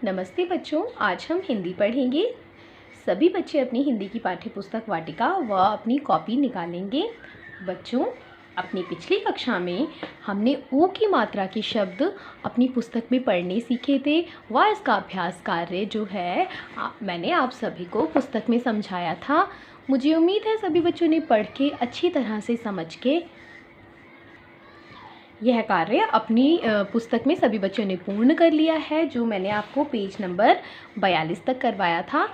नमस्ते बच्चों, आज हम हिंदी पढ़ेंगे। सभी बच्चे अपनी हिंदी की पाठ्य पुस्तक वाटिका व अपनी कॉपी निकालेंगे। बच्चों, अपनी पिछली कक्षा में हमने ऊ की मात्रा के शब्द अपनी पुस्तक में पढ़ने सीखे थे। वह इसका अभ्यास कार्य जो है मैंने आप सभी को पुस्तक में समझाया था। मुझे उम्मीद है सभी बच्चों ने पढ़ के अच्छी तरह से समझ के यह कार्य अपनी पुस्तक में सभी बच्चों ने पूर्ण कर लिया है, जो मैंने आपको पेज नंबर 42 तक करवाया था।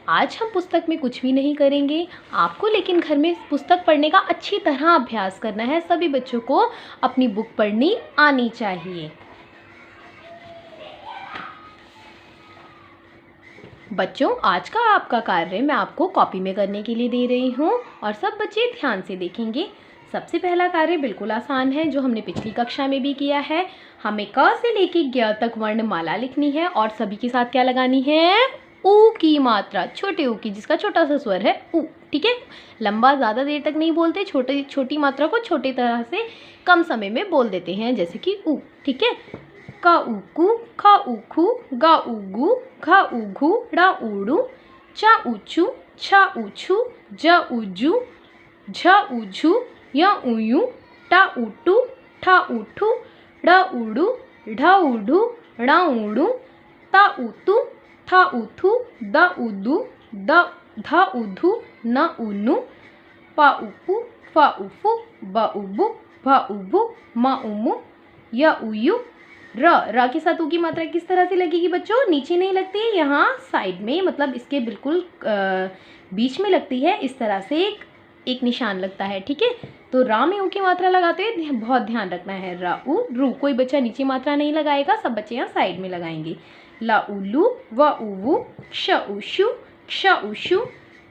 आज हम पुस्तक में कुछ भी नहीं करेंगे आपको, लेकिन घर में पुस्तक पढ़ने का अच्छी तरह अभ्यास करना है। सभी बच्चों को अपनी बुक पढ़नी आनी चाहिए। बच्चों, आज का आपका कार्य मैं आपको कॉपी में करने के लिए दे रही हूँ और सब बच्चे ध्यान से देखेंगे। सबसे पहला कार्य बिल्कुल आसान है, जो हमने पिछली कक्षा में भी किया है। हमें क से लेके ज्ञ तक वर्णमाला लिखनी है और सभी के साथ क्या लगानी है? ऊ की मात्रा, छोटे ऊ की, जिसका छोटा सा स्वर है ऊ। ठीक है, लंबा ज़्यादा देर तक नहीं बोलते, छोटी मात्रा को छोटी तरह से कम समय में बोल देते हैं, जैसे कि ऊ। ठीक है, का ऊ कु, खा ऊ खू, गा ऊ गु, घा ऊ घू, ड़ा ऊड़ू, चा ऊचू, छा ऊछू, जा ऊजू, झा ऊझू, या ऊयू, टा ऊटू, ठा ऊठू, ड़ा ऊडू, ढा ऊडू, ड़ा ऊडू, ता ऊतू, ठा ऊथू, दा ऊदू, धा ऊधू, ना ऊनू, पा ऊपू, फा ऊफू, बा ऊबू, भा ऊबू, मा ऊमू, या ऊयू। र के साथ ऊ की मात्रा किस तरह से लगेगी बच्चों? नीचे नहीं लगती, यहाँ साइड में, मतलब इसके बिल्कुल बीच में लगती है। इस तरह से एक निशान लगता है। ठीक है, तो रा में ऊ की मात्रा लगाते हुए बहुत ध्यान रखना है। रा ऊ रू, कोई बच्चा नीचे मात्रा नहीं लगाएगा, सब बच्चे यहाँ साइड में लगाएंगे। ला उलू, व उवू, क्ष उशु, क्ष उशु,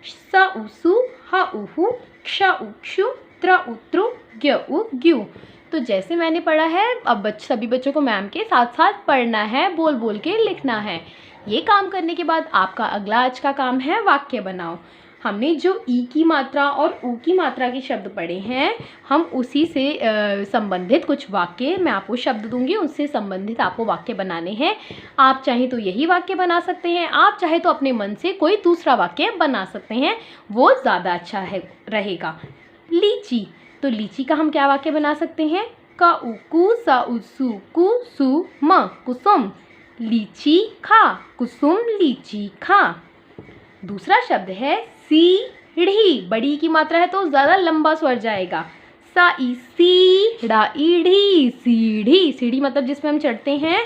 सा उसु, हा उहु, क्ष उक्षु, त्रा उत्रु, ज्ञ उ ग्यू। तो जैसे मैंने पढ़ा है, अब सभी बच्चों को मैम के साथ साथ पढ़ना है, बोल बोल के लिखना है। ये काम करने के बाद आपका अगला आज का काम है वाक्य बनाओ। हमने जो ई की मात्रा और ऊ की मात्रा के शब्द पढ़े हैं, हम उसी से संबंधित कुछ वाक्य मैं आपको शब्द दूंगी, उससे संबंधित आपको वाक्य बनाने हैं। आप चाहें तो यही वाक्य बना सकते हैं, आप चाहे तो अपने मन से कोई दूसरा वाक्य बना सकते हैं, वो ज़्यादा अच्छा रहेगा। लीची, तो लीची का हम क्या वाक्य बना सकते हैं? का उ कु, सा उ सु कु, सु म कुसुम, लीची खा, कुसुम लीची खा। दूसरा शब्द है सीढ़ी, बड़ी की मात्रा है तो ज़्यादा लंबा स्वर जाएगा। सा ई सी, ड़ा ईढ़ी, सीढ़ी। सीढ़ी मतलब जिसमें हम चढ़ते हैं,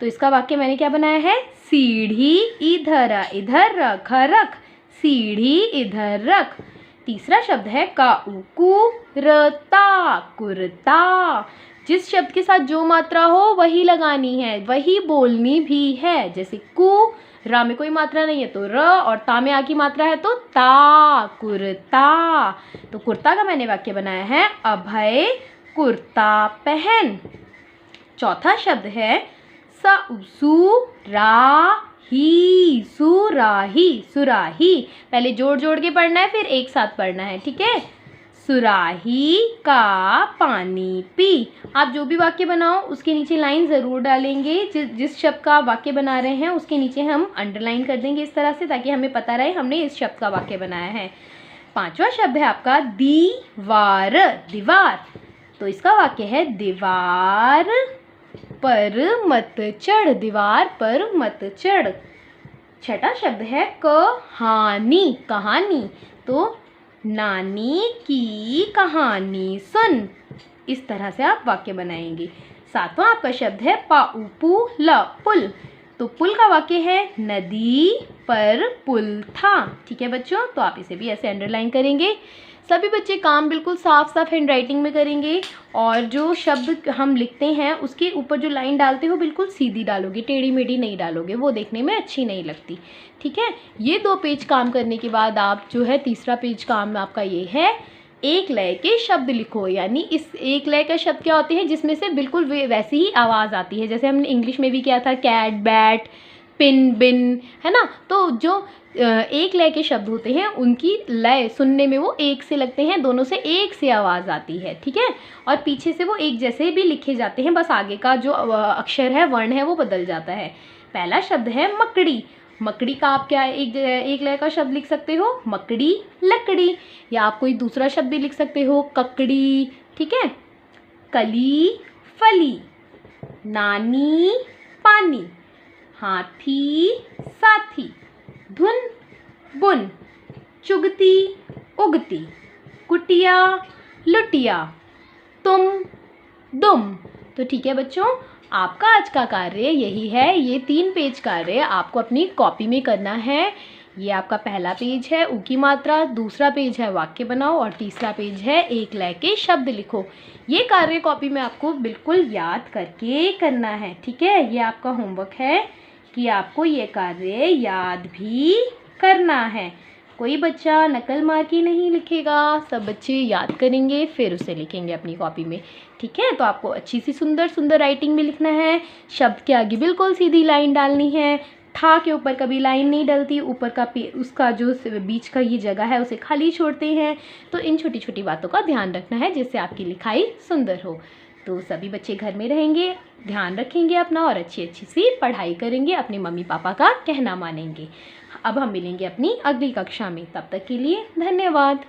तो इसका वाक्य मैंने क्या बनाया है? सीढ़ी इधर इधर रख रख, सीढ़ी इधर रख। तीसरा शब्द है का उ कु, रता, कुर्ता। जिस शब्द के साथ जो मात्रा हो वही लगानी है, वही बोलनी भी है। जैसे कु, रा में कोई मात्रा नहीं है तो र, और ता में आ की मात्रा है तो ता, कुर्ता। तो कुर्ता का मैंने वाक्य बनाया है, अभय कुर्ता पहन। चौथा शब्द है सा सु रा ही, सुराही, सुराही। पहले जोड़ जोड़ के पढ़ना है, फिर एक साथ पढ़ना है। ठीक है, सुराही का पानी पी। आप जो भी वाक्य बनाओ उसके नीचे लाइन ज़रूर डालेंगे। जिस शब्द का वाक्य बना रहे हैं उसके नीचे हम अंडरलाइन कर देंगे इस तरह से, ताकि हमें पता रहे हमने इस शब्द का वाक्य बनाया है। पांचवा शब्द है आपका दीवार, दीवार। तो इसका वाक्य है दीवार पर मत चढ़, दीवार पर मत चढ़। छठा शब्द है कहानी, कहानी। तो नानी की कहानी सुन। इस तरह से आप वाक्य बनाएंगे। सातवां आपका शब्द है पाउपू ला, पुल। तो पुल का वाक्य है नदी पर पुल था। ठीक है बच्चों, तो आप इसे भी ऐसे अंडरलाइन करेंगे। सभी बच्चे काम बिल्कुल साफ साफ हैंड राइटिंग में करेंगे, और जो शब्द हम लिखते हैं उसके ऊपर जो लाइन डालते हो बिल्कुल सीधी डालोगे, टेढ़ी मेढ़ी नहीं डालोगे, वो देखने में अच्छी नहीं लगती। ठीक है, ये 2 पेज काम करने के बाद आप जो है तीसरा पेज काम आपका ये है, एक लय के शब्द लिखो। यानी इस एक लय का शब्द क्या होते हैं? जिसमें से बिल्कुल वैसी ही आवाज़ आती है, जैसे हमने इंग्लिश में भी किया था, कैट, बैट, पिन, बिन, है ना। तो जो एक लय के शब्द होते हैं उनकी लय सुनने में वो एक से लगते हैं, दोनों से एक से आवाज़ आती है। ठीक है, और पीछे से वो एक जैसे भी लिखे जाते हैं, बस आगे का जो अक्षर है, वर्ण है, वो बदल जाता है। पहला शब्द है मकड़ी। मकड़ी का आप क्या एक लय का शब्द लिख सकते हो? मकड़ी, लकड़ी। या आप कोई दूसरा शब्द भी लिख सकते हो, ककड़ी, ठीक है। कली, फली, नानी, पानी, हाथी, साथी, धुन, बुन, चुगती, उगती, कुटिया, लुटिया, तुम, दुम। तो ठीक है बच्चों, आपका आज का कार्य यही है। ये 3 पेज कार्य आपको अपनी कॉपी में करना है। ये आपका पहला पेज है, ऊ की मात्रा, दूसरा पेज है वाक्य बनाओ और तीसरा पेज है एक लय के शब्द लिखो। ये कार्य कॉपी में आपको बिल्कुल याद करके करना है, ठीक है। ये आपका होमवर्क है कि आपको ये कार्य याद भी करना है। कोई बच्चा नकल मार के नहीं लिखेगा, सब बच्चे याद करेंगे फिर उसे लिखेंगे अपनी कॉपी में, ठीक है। तो आपको अच्छी सी सुंदर सुंदर राइटिंग में लिखना है। शब्द के आगे बिल्कुल सीधी लाइन डालनी है। था के ऊपर कभी लाइन नहीं डलती, ऊपर का उसका जो बीच का ये जगह है उसे खाली छोड़ते हैं। तो इन छोटी छोटी बातों का ध्यान रखना है जिससे आपकी लिखाई सुंदर हो। तो सभी बच्चे घर में रहेंगे, ध्यान रखेंगे अपना और अच्छी सी पढ़ाई करेंगे, अपने मम्मी पापा का कहना मानेंगे। अब हम मिलेंगे अपनी अगली कक्षा में, तब तक के लिए धन्यवाद।